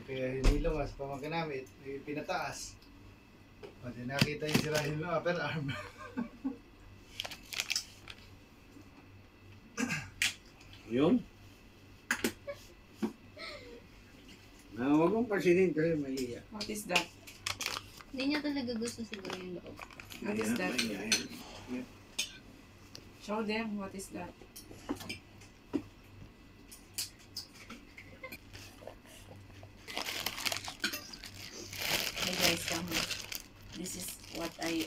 kaya hinilong sa pamangkin namin, pinataas. Pati nakita yung sirahin ng upper arm. Yun. Huwag mong pansinin kasi mahiya. What is that? Hindi niya talaga gusto siguro yung loob. What is that? Mahiya yan. Show them what is that. Hey guys, come here. This is what I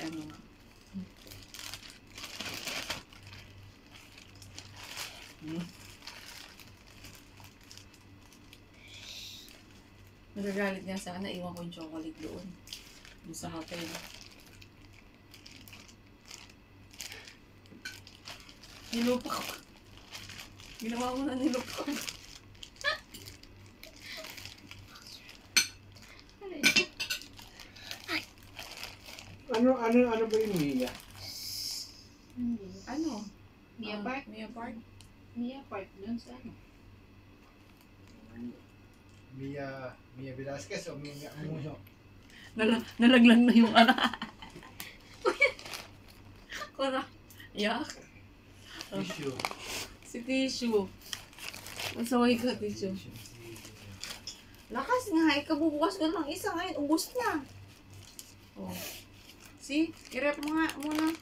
Nagagalit nga sana, iwan ko yung chocolate doon. Doon sa hotel. Nilupa ko. Ginawa mo na nilupa ko. Ano ba yung Mia? Ano? Mia Park? Mia Park? Mia Park, dun sa ano? Mia Velasquez o Mia Amuno? Nalaglag na yung Kora. Yak. Tissue. Si Tissue. Masaway ka, Tissue. Lakas nga, ikabubukas ko lang isa ngayon. Ubus na. Oh. See? I-rep mo nga muna.